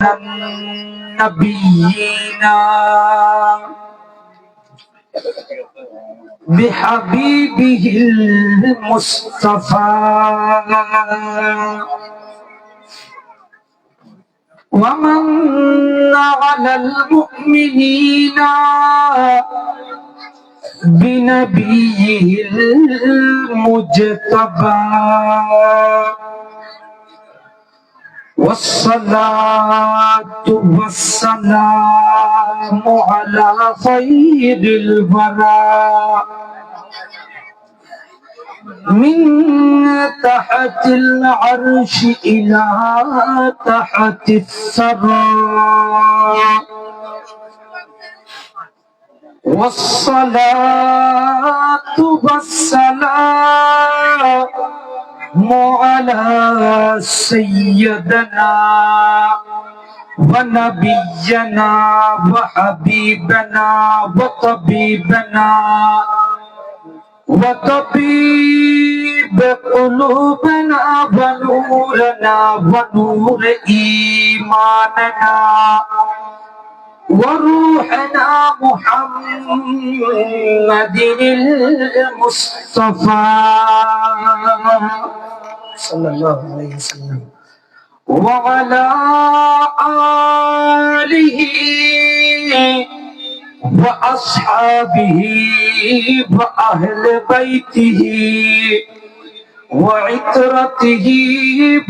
النبيين بحبيبه المصطفى ومن على المؤمنين بنبيه المجتبى والصلاة والسلام على خير الورى من تحت العرش إلى تحت الثرى والصلاة والسلام على سيدنا ونبينا وحبيبنا وطبيبنا وطبيب قلوبنا ونورنا ونور إيماننا وروحنا محمد المصطفى صلى الله عليه وسلم وعلى آله وأصحابه وأهل بيته وعترته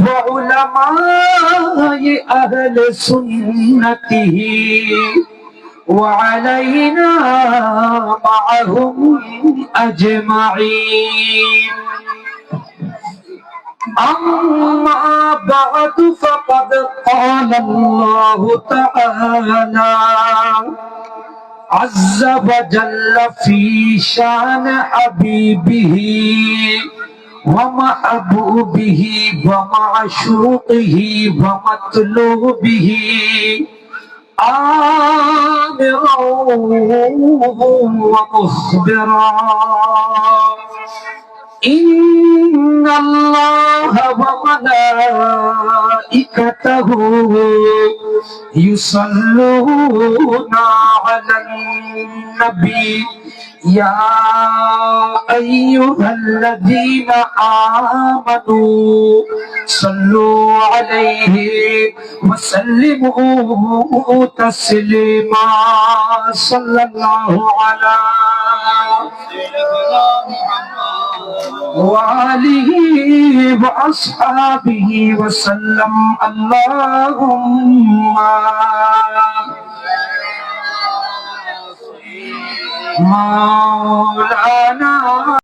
وعلماء أهل سنته وعلينا معهم أجمعين. أما بعد فقد قال الله تعالى عز وجل في شان حبيبه ومحبوبه ومعشوقه ومطلوبه آمرا ومخبرا إن الله وملائكته يصلون على النبي يا أيها الذين آمنوا صلوا عليه وسلموا تسليما صلى الله على وآله وأصحابه وسلم. اللهم مولانا